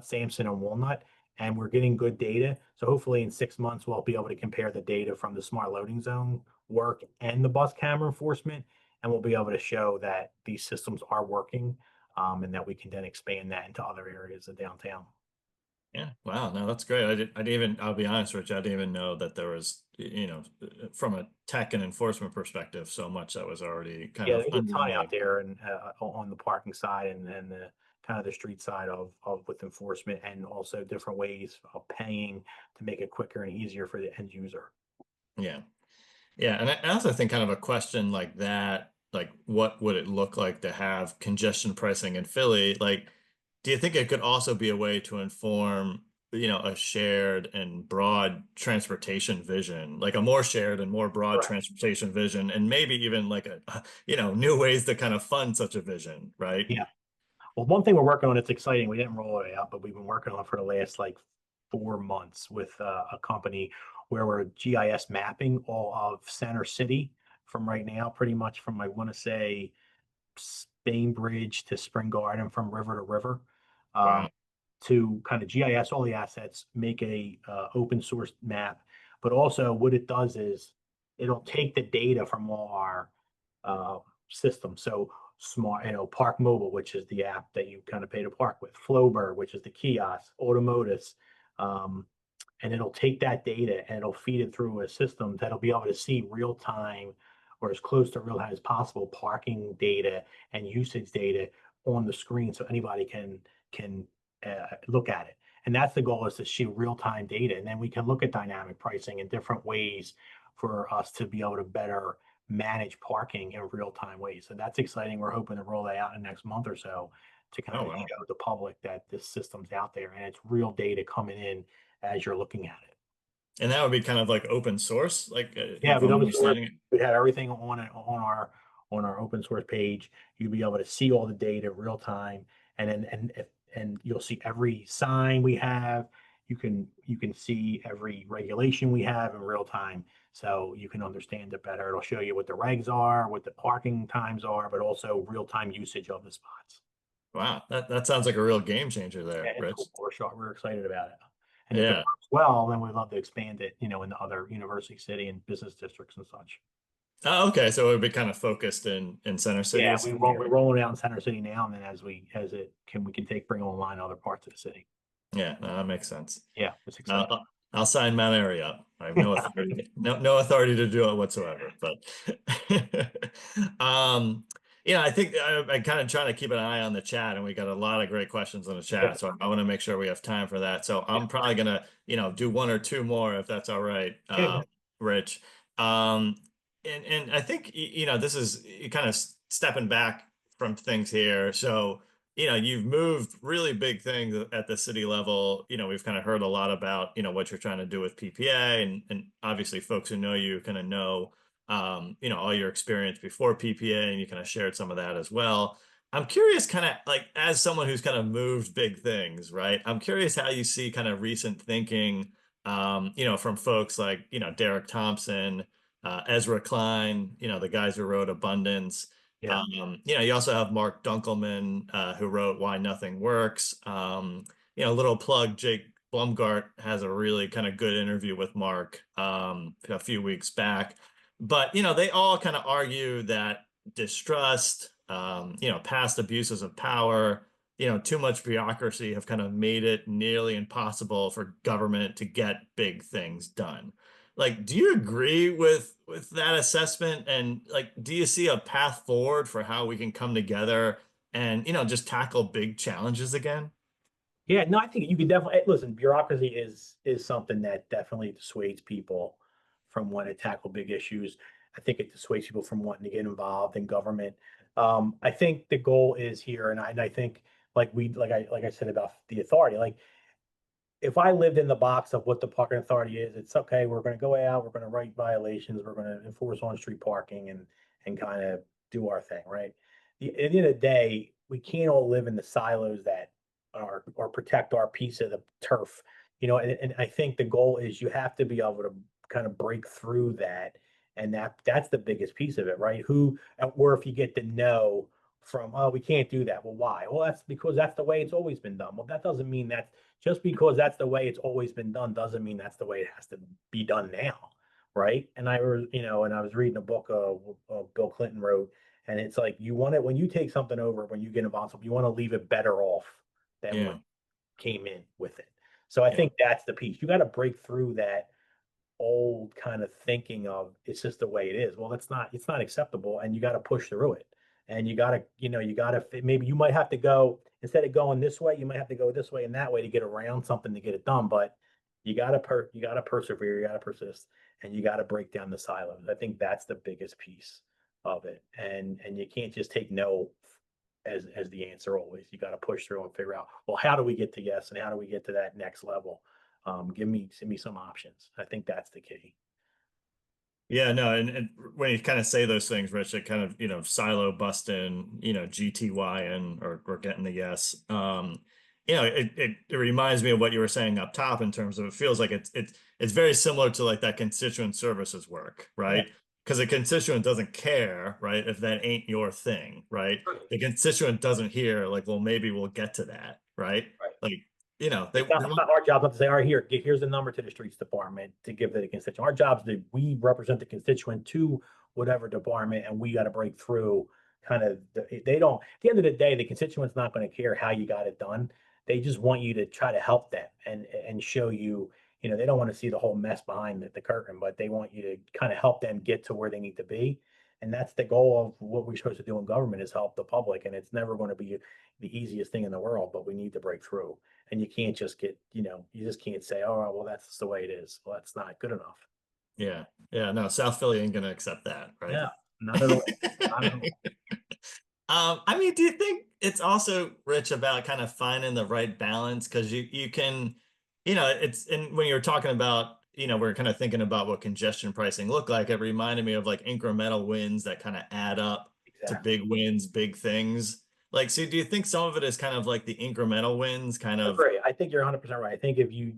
Sampson, and Walnut, and we're getting good data. So hopefully in 6 months, we'll be able to compare the data from the smart loading zone work and the bus camera enforcement, and we'll be able to show that these systems are working, and that we can then expand that into other areas of downtown. Yeah. Wow. No, that's great. I didn't even, I'll be honest, Rich, I didn't even know that there was, from a tech and enforcement perspective, so much that was already kind Yeah, of there's a ton out underway. there and on the parking side and the kind of the street side of with enforcement and also different ways of paying to make it quicker and easier for the end user. Yeah. Yeah, and I also think kind of a question like that, like what would it look like to have congestion pricing in Philly? Like, do you think it could also be a way to inform, a shared and broad transportation vision, like a more shared and more broad Correct. transportation vision, and maybe even like new ways to kind of fund such a vision, right? Yeah. Well, one thing we're working on, it's exciting. We didn't roll it out, but we've been working on it for the last like 4 months with a company where we're GIS mapping all of Center City from right now, pretty much from, I want to say, Bainbridge to Spring Garden, from river to river, um, Wow. to kind of GIS all the assets, make a open source map. But also, what it does is it'll take the data from all our uh, systems. So smart, Park Mobile, which is the app that you kind of pay to park with, Flowbird, which is the kiosk, Automotus, um, and it'll take that data and it'll feed it through a system that'll be able to see real time or as close to real time as possible parking data and usage data on the screen so anybody can look at it. And that's the goal, is to see real time data, and then we can look at dynamic pricing in different ways for us to be able to better manage parking in real time ways. So that's exciting. We're hoping to roll that out in the next month or so to kind Oh, of wow. show the public that this system's out there and it's real data coming in as you're looking at it. And that would be kind of like open source, like Yeah, if we'd I'm open source. understanding it. We have everything on our open source page. You'll be able to see all the data real time, and then and you'll see every sign we have. You can see every regulation we have in real time, so you can understand it better. It'll show you what the regs are, what the parking times are, but also real time usage of the spots. Wow, that sounds like a real game changer Yeah, there, it's Rich. cool. We're excited about it. And if it Yeah. works well, then we'd love to expand it, into other university city and business districts and such. Oh, okay, so it would be kind of focused in Center City, Yeah, it sounds like. we're rolling out in Center City now, and then we can bring online other parts of the city. Yeah, no, that makes sense. Yeah, it's Uh, exciting. I'll I'll sign Mount Airy up. I have no authority, no authority to do it whatsoever. But um, I think I'm kind of trying to keep an eye on the chat, and we got a lot of great questions in the Yeah, chat. So I want to make sure we have time for that. So yeah, I'm probably gonna, do one or two more if that's all right, yeah, Rich. Um, and I think this is kind of stepping back from things here. So you've moved really big things at the city level. We've kind of heard a lot about, what you're trying to do with PPA, and obviously folks who know you kind of know, all your experience before PPA, and you kind of shared some of that as well. I'm curious, kind of like as someone who's kind of moved big things, right? I'm curious how you see kind of recent thinking from folks like, Derek Thompson, Ezra Klein, the guys who wrote Abundance. Yeah. You also have Mark Dunkelman, who wrote Why Nothing Works. Little plug, Jake Blumgart has a really kind of good interview with Mark a few weeks back. But, they all kind of argue that distrust, past abuses of power, too much bureaucracy have kind of made it nearly impossible for government to get big things done. Like, do you agree with that assessment? And like, do you see a path forward for how we can come together and, just tackle big challenges again? Yeah, no, I think you could definitely listen. Bureaucracy is something that definitely dissuades people from wanting to tackle big issues. I think it dissuades people from wanting to get involved in government. I think the goal is here, and I think like I said about the authority, like if I lived in the box of what the parking authority is, it's okay. We're going to go out. We're going to write violations. We're going to enforce on-street parking and kind of do our thing, right? At the end of the day, we can't all live in the silos that are or protect our piece of the turf, and I think the goal is you have to be able to kind of break through that, and that's the biggest piece of it, right? Or if you get the no from, oh, we can't do that. Well, why? Well, that's because that's the way it's always been done. Well, that doesn't mean that just because that's the way it's always been done doesn't mean that's the way it has to be done now, right? And I was reading a book Bill Clinton wrote, and it's like you want it when you take something over, when you get involved, you want to leave it better off than when Yeah, you came in with it. So I yeah, think that's the piece. You got to break through that old kind of thinking of it's just the way it is. Well, it's not acceptable, and you got to push through it. And you got to maybe you might have to go instead of going this way, you might have to go this way and that way to get around something to get it done. But you got to persevere, you got to persist, and you got to break down the silos. I think that's the biggest piece of it. And you can't just take no as the answer always. You got to push through and figure out, well, how do we get to yes and how do we get to that next level? Give me some options. I think that's the key. yeah. No, and when you kind of say those things, Rich, it kind of silo busting, GTY and or getting the yes. It reminds me of what you were saying up top in terms of it feels like it's very similar to like that constituent services work, Yeah. right? Because the constituent doesn't care, right, if that ain't your thing, right? Right. The constituent doesn't hear like, well, maybe we'll get to that, right? Right. Like, they It's not our job not to say, all right, here's the number to the streets department to give to the constituent. Our job is that we represent the constituent to whatever department, and we got to break through kind of they don't, at the end of the day, the constituent's not going to care how you got it done. They just want you to try to help them and show you, they don't want to see the whole mess behind the curtain, but they want you to kind of help them get to where they need to be. And that's the goal of what we're supposed to do in government is help the public. And it's never going to be the easiest thing in the world, but we need to break through. And you can't just you just can't say, oh, well, that's the way it is. Well, that's not good enough. Yeah. Yeah. No, South Philly ain't gonna accept that, right? Yeah, not at all. Not at all. I mean, do you think it's also, Rich, about kind of finding the right balance? Because you can, it's and when you're talking about, we're kind of thinking about what congestion pricing looked like, it reminded me of like incremental wins that kind of add up to Exactly. big wins, big things. Like, so do you think some of it is kind of like the incremental wins, kind I of, agree. I think you're 100% right. I think if you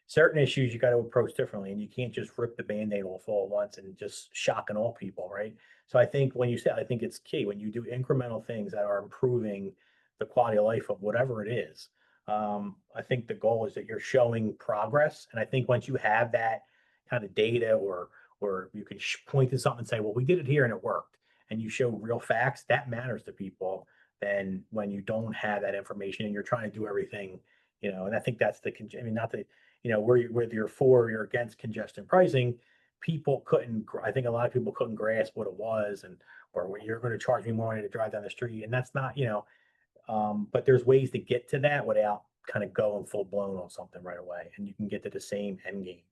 certain issues you got to approach differently, and you can't just rip the band-aid off all at once and just shocking all people, right? So I think when you say, I think it's key when you do incremental things that are improving the quality of life of whatever it is. I think the goal is that you're showing progress, and I think once you have that kind of data, or you can point to something and say, well, we did it here and it worked, and you show real facts, that matters to people. Than when you don't have that information and you're trying to do everything, and I think that's I mean, not that whether you're for or you're against congestion pricing, people couldn't. I think a lot of people couldn't grasp what it was, and or when you're going to charge me more money to drive down the street, and that's not. But there's ways to get to that without kind of going full blown on something right away, and you can get to the same end game.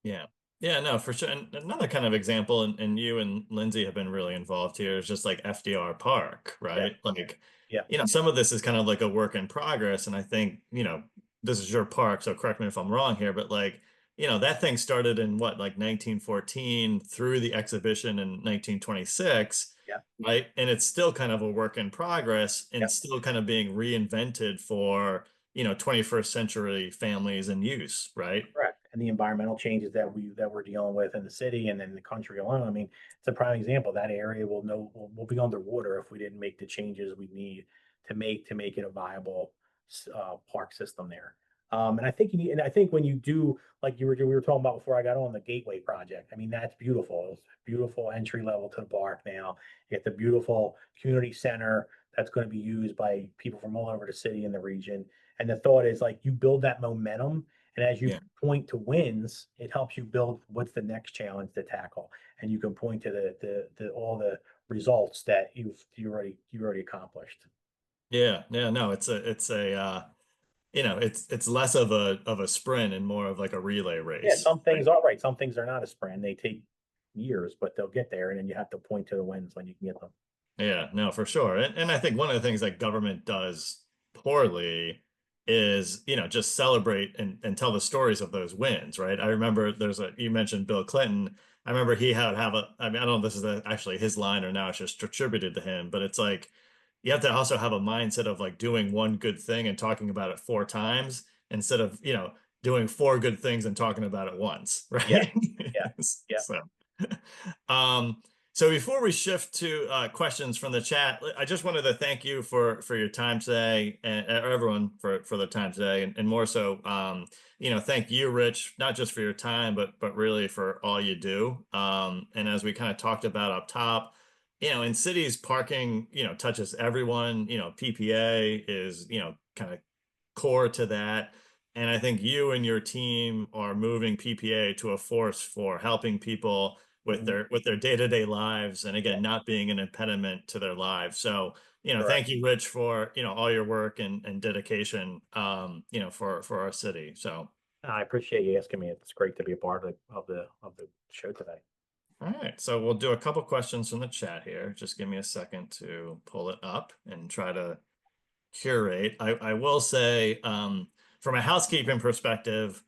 yeah. Yeah, no, for sure. And another kind of example, and you and Lindsay have been really involved here, is just like FDR Park, Yeah, right? Like, yeah, some of this is kind of like a work in progress. And I think, this is your park, so correct me if I'm wrong here, but like, that thing started in what, like 1914 through the exhibition in 1926, yeah, right? And it's still kind of a work in progress yeah. and still kind of being reinvented for, 21st century families and use, right? Correct. and the environmental changes that we're dealing with in the city and in the country alone. I mean, it's a prime example. That area will be underwater if we didn't make the changes we need to make it a viable park system there. And I think and I think when you do, like we were talking about before I got on, the Gateway project. I mean, that's beautiful. It's a beautiful entry level to the park now. You get the beautiful community center that's going to be used by people from all over the city and the region. And the thought is, like, you build that momentum, and as you Yeah. point to wins, it helps you build what's the next challenge to tackle, and you can point to the all the results that you already accomplished. Yeah. Yeah. No, it's less of a sprint and more of like a relay Yeah, race, some right? things are right. Some things are not a sprint. They take years, but they'll get there, and then you have to point to the wins when you can get them. Yeah, no, for sure. And I think one of the things that government does poorly is, just celebrate and tell the stories of those wins, right? I remember you mentioned Bill Clinton. I remember he had have I mean, I don't know if this is actually his line or now it's just attributed to him, but it's like you have to also have a mindset of like doing one good thing and talking about it four times instead of, doing four good things and talking about it once, Yeah, right? yeah, yeah. So, um, so before we shift to questions from the chat, I just wanted to thank you for your time today, and or everyone for the time today, and more so, thank you, Rich, not just for your time, but really for all you do. And as we kind of talked about up top, in cities, parking, touches everyone. PPA is, kind of core to that. And I think you and your team are moving PPA to a force for helping people with Mhm. their day-to-day lives, and Yeah, again, not being an impediment to their lives. So, correct. thank you, Rich, for, all your work and dedication, for our city. So, I appreciate you asking me. It's great to be a part of the show today. all right. So we'll do a couple questions from the chat here. Just give me a second to pull it up and try to curate. I will say, from a housekeeping perspective,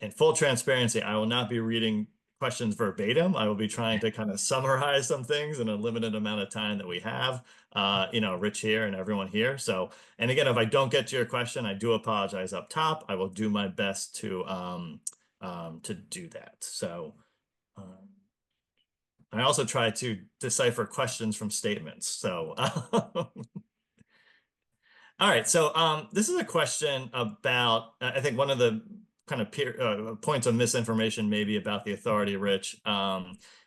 in full transparency, I will not be reading questions verbatim. I will be trying to kind of summarize some things in a limited amount of time that we have, Rich here and everyone here. So, and again, if I don't get to your question, I do apologize up top. I will do my best to do that. So, um, I also try to decipher questions from statements. So, all right, so this is a question about, I think one of the kind of points of misinformation maybe about the authority, Rich,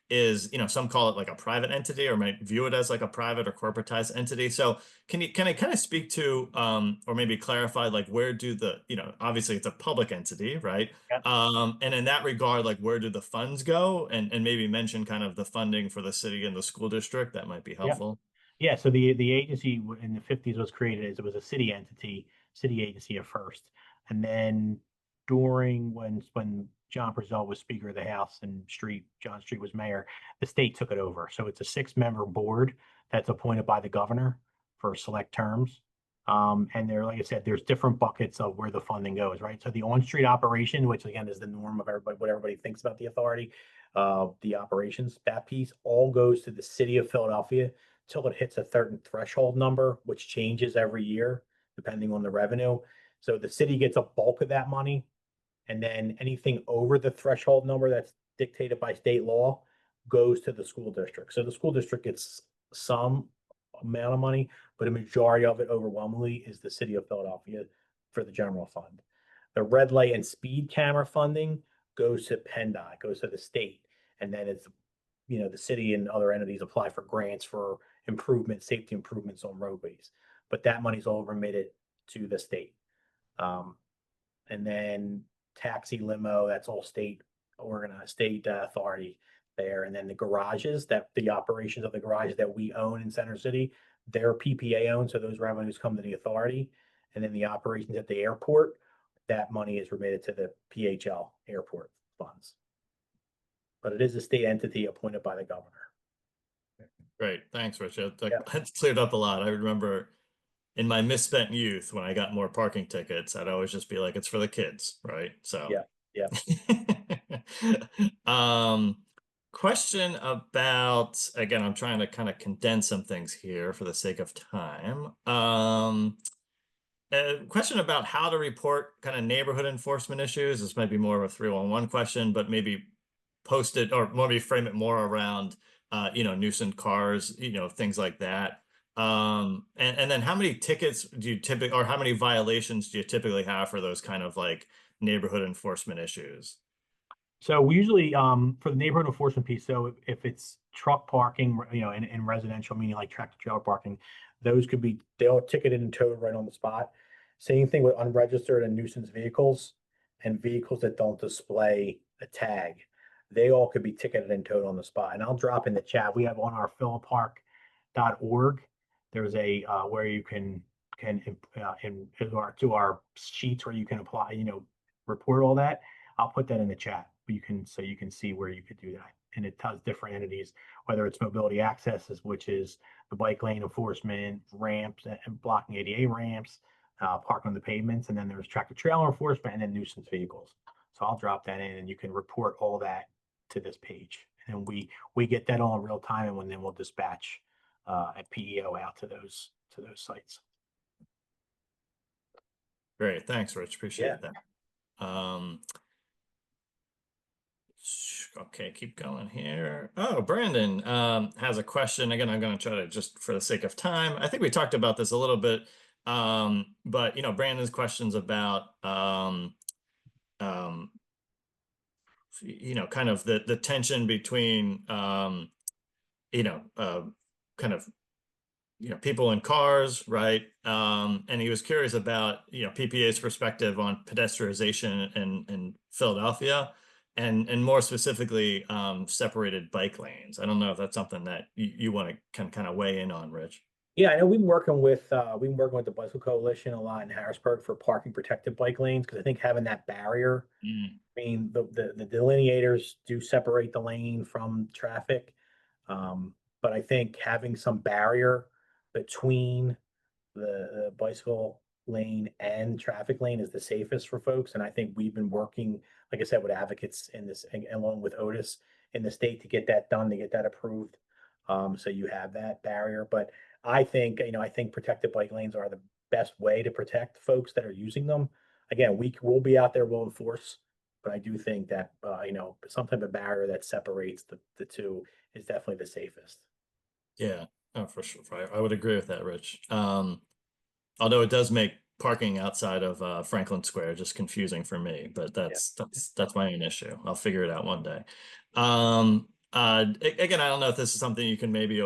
is, some call it like a private entity or might view it as like a private or corporatized entity. So can I kind of speak to, or maybe clarify, like where do obviously it's a public entity, right? Yeah, And in that regard, like where do the funds go, and maybe mention kind of the funding for the city and the school district, that might be yeah. helpful. Yeah, so the agency in the 50s was created as it was a city entity, city agency at first. And then during when John Brazil was Speaker of the House and John Street was mayor, the state took it over. So it's a six-member board that's appointed by the governor for select terms. And there, like I said, there's different buckets of where the funding goes, right? So the on-street operation, which again is the norm of everybody, what everybody thinks about the authority, the operations, that piece all goes to the city of Philadelphia till it hits a certain threshold number, which changes every year depending on the revenue. So the city gets a bulk of that money, and then anything over the threshold number that's dictated by state law goes to the school district. So the school district gets some amount of money, but a majority of it overwhelmingly is the city of Philadelphia for the general fund. The red light and speed camera funding goes to PennDOT, goes to the state, and then it's the city and other entities apply for grants for safety improvements on roadways. But that money's all remitted to the state. Um, and then taxi limo, that's all state organized, state authority there. And then the garages, that the operations of the garages that we own in Center City, they're PPA owned, so those revenues come to the authority. And then the operations at the airport, that money is remitted to the PHL airport funds. But it is a state entity appointed by the governor. Great. Thanks, Richard. Yeah, That's cleared up a lot. I remember in my misspent youth when I got more parking tickets, I'd always just be like, it's for the kids, right? So, yeah, yeah. um, question about, again, I'm trying to kind of condense some things here for the sake of time. A question about how to report kind of neighborhood enforcement issues. This might be more of a 311 question, but maybe post it or maybe frame it more around, nuisance cars, things like that. And then how many tickets do you typically, or how many violations do you typically have for those kind of like neighborhood enforcement issues? So we usually, for the neighborhood enforcement piece, so if it's truck parking, in residential, meaning like tractor trailer parking, those could be, they all ticketed and towed right on the spot. Same thing with unregistered and nuisance vehicles and vehicles that don't display a tag. They all could be ticketed and towed on the spot. And I'll drop in the chat. We have on our philippark.org, there's a, where you can, to our sheets where you can apply, report all that. I'll put that in the chat. So you can see where you could do that. And it tells different entities, whether it's mobility accesses, which is the bike lane enforcement, ramps and blocking ADA ramps, parking on the pavements, and then there's tractor trailer enforcement and then nuisance vehicles. So I'll drop that in and you can report all that to this page. And we get that all in real time, and then we'll dispatch a PEO out to those sites. Great. Thanks, Rich. Yeah. Appreciate that. Okay, keep going here. Oh, Brandon has a question. Again, I'm going to try to, just for the sake of time, I think we talked about this a little bit, but Brandon's questions about um, kind of the tension between you know uh, kind of people in cars, right? And he was curious about PPA's perspective on pedestrianization in Philadelphia, and more specifically, separated bike lanes. I don't know if that's something that you want to kind of weigh in on, Rich. Yeah, I know we've been working with the Bicycle Coalition a lot in Harrisburg for parking protected bike lanes, because I think having that barrier, Mm, I mean, the delineators do separate the lane from traffic. But I think having some barrier between the bicycle lane and traffic lane is the safest for folks. And I think we've been working, like I said, with advocates in this, along with Otis in the state, to get that done, to get that approved. So you have that barrier. But I think protected bike lanes are the best way to protect folks that are using them. Again, will be out there, we'll enforce, but I do think that, some type of barrier that separates the two is definitely the safest. yeah, oh, for sure. I would agree with that, Rich. Although it does make parking outside of Franklin Square just confusing for me, but Yeah. that's my own issue. I'll figure it out one day. Again, I don't know if this is something you can maybe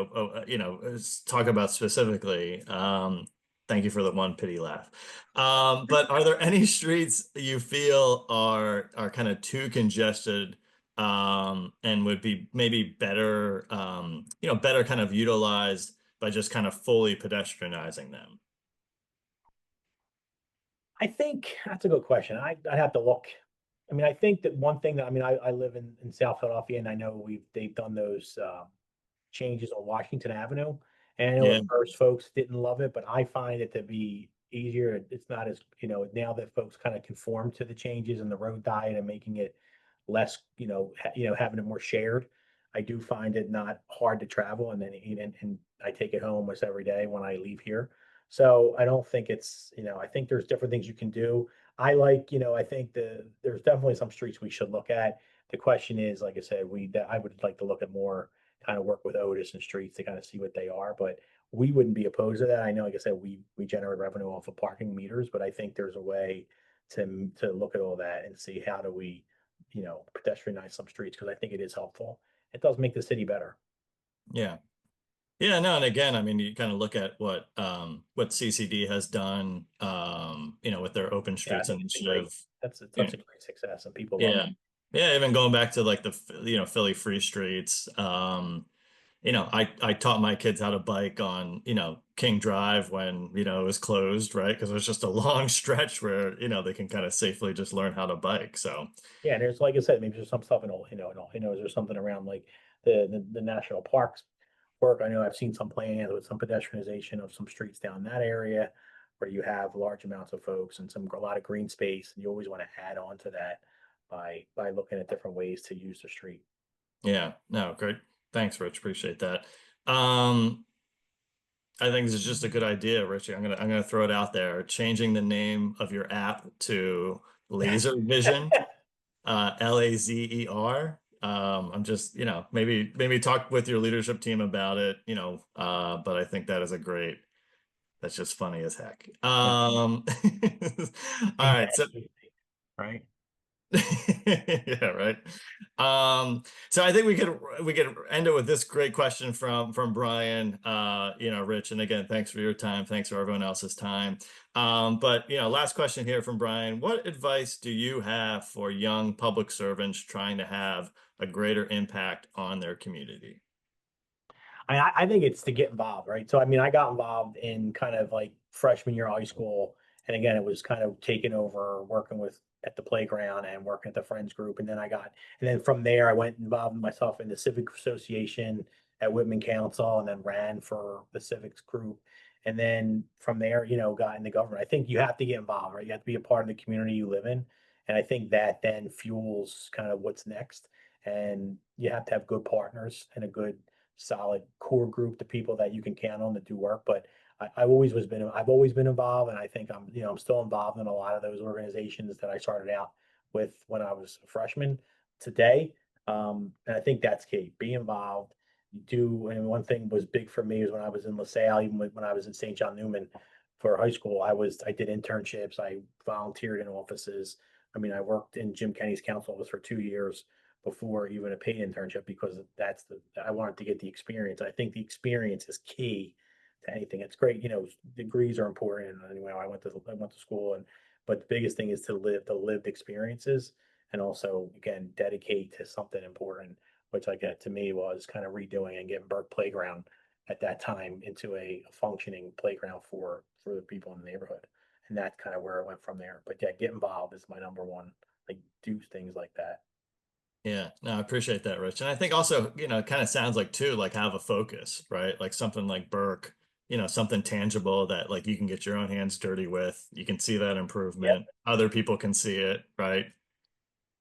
talk about specifically. Thank you for the one pity laugh. But are there any streets you feel are kind of too congested, and would be maybe better better kind of utilized by just kind of fully pedestrianizing them? I think that's a good question. I'd have to look. I mean, I think that one thing that, I mean, I live in South Philadelphia, and I know they've done those changes on Washington Avenue. And I know Yeah, at first folks didn't love it, but I find it to be easier. It's not as, now that folks kind of conform to the changes and the road diet and making it less, having it more shared. I do find it not hard to travel, and then and I take it home almost every day when I leave here. So I don't think it's, I think there's different things you can do. I think there's definitely some streets we should look at. The question is, like I said, I would like to look at more, kind of work with Otis and streets to kind of see what they are, but we wouldn't be opposed to that. I know, like I said, we generate revenue off of parking meters, but I think there's a way to look at all that and see how do we, pedestrianize some streets, because I think it is helpful. It does make the city better. yeah. Yeah, no, and again, I mean, you kind of look at what CCD has done, with their Open Yeah, I Streets think it's a great, initiative. that's You such know, a great success, and people love it. yeah. Yeah, even going back to like the Philly Free Streets. I taught my kids how to bike on, King Drive when, it was closed, right? Because it was just a long stretch where, they can kind of safely just learn how to bike. So, Yeah, and there's, like I said, maybe there's some stuff there's something around like the national parks work. I know I've seen some plans with some pedestrianization of some streets down that area where you have large amounts of folks and a lot of green space, and you always want to add on to that by looking at different ways to use the street. yeah, no, great. Thanks, Rich. Appreciate that. Um, I think this is just a good idea, Richie. I'm gonna throw it out there. Changing the name of your app to Laser Vision, Lazer. I'm just, maybe talk with your leadership team about it, but I think that is a great, that's just funny as heck. Yeah. All right, so Right. yeah, right. So I think we could end it with this great question from Brian, Rich, and again, thanks for your time, thanks for everyone else's time. But last question here from Brian: what advice do you have for young public servants trying to have a greater impact on their community? I think it's to get involved, right? So I mean, I got involved in kind of like freshman year of high school, and again, it was kind of taking over working with at the playground and working at the friends group, and then from there, I went involved myself in the civic association at Whitman Council, and then ran for the civics group, and then from there, got into government. I think you have to get involved, right? You have to be a part of the community you live in, and I think that then fuels kind of what's next, and you have to have good partners and a good solid core group, the people that you can count on to do work. But I've always been involved, and I think I'm still involved in a lot of those organizations that I started out with when I was a freshman today. And I think that's key. Be involved. You do, and one thing was big for me is when I was in LaSalle, even when I was in St. John Newman for high school, I did internships, I volunteered in offices. I mean, I worked in Jim Kenny's council office for 2 years before even a paid internship because I wanted to get the experience. I think the experience is key to anything. It's great, degrees are important. And anyway, I went to school, but the biggest thing is to live the lived experiences, and also again dedicate to something important, which I get to me was kind of redoing and getting Burke Playground at that time into a functioning playground for the people in the neighborhood, and that's kind of where it went from there. But yeah, get involved is my number one. Like do things like that. Yeah, no, I appreciate that, Rich. And I think also, it kind of sounds like too, like have a focus, right? Like something like Burke, something tangible that like you can get your own hands dirty with. You can see that Yep. improvement. Other people can see it, right?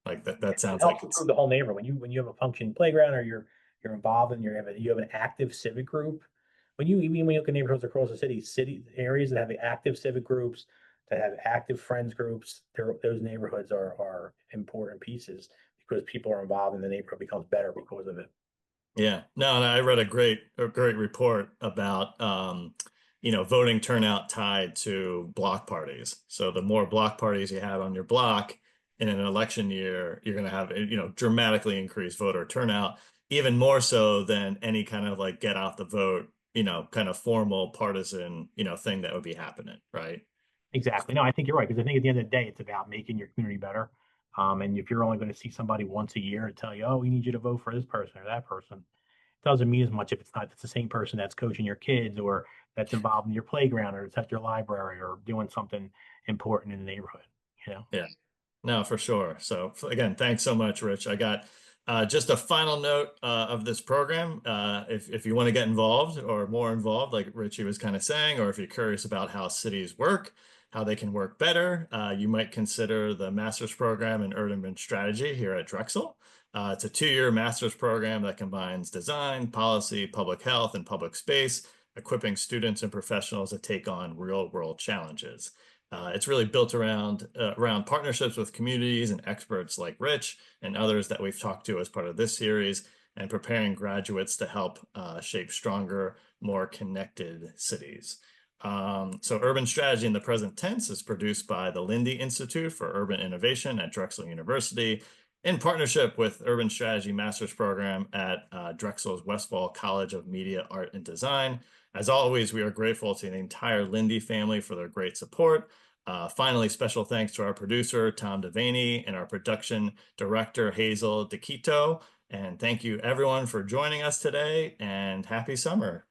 Like that It sounds like helps it's, improve the whole neighborhood. When you have a functioning playground, or you're involved and you have an active civic group. When you look at neighborhoods across the city areas that have active civic groups, that have active friends groups, those neighborhoods are important pieces because people are involved and the neighborhood becomes better because of it. yeah. No, and I read a great report about voting turnout tied to block parties. So the more block parties you have on your block in an election year, you're going to have, dramatically increased voter turnout, even more so than any kind of like get out the vote, kind of formal partisan, thing that would be happening, right? Exactly. No, I think you're right because I think at the end of the day, it's about making your community better. And if you're only going to see somebody once a year and tell you, oh, we need you to vote for this person or that person, doesn't mean as much if it's the same person that's coaching your kids or that's involved in your playground or it's at your library or doing something important in the neighborhood, you know? Yeah. No, for sure. So again, thanks so much, Rich. I got just a final note of this program. If you want to get involved or more involved, like Richie was kind of saying, or if you're curious about how cities work, how they can work better, you might consider the master's program in urban strategy here at Drexel. It's a 2-year master's program that combines design, policy, public health, and public space, equipping students and professionals to take on real world challenges. It's really built around partnerships with communities and experts like Rich and others that we've talked to as part of this series, and preparing graduates to help shape stronger, more connected cities. So Urban Strategy in the Present Tense is produced by the Lindy Institute for Urban Innovation at Drexel University in partnership with Urban Strategy Master's Program at Drexel's Westphal College of Media, Art, and Design. As always, we are grateful to the entire Lindy family for their great support. Finally, special thanks to our producer, Tom Devaney, and our production director, Hazel Dequito. And thank you everyone for joining us today, and happy summer.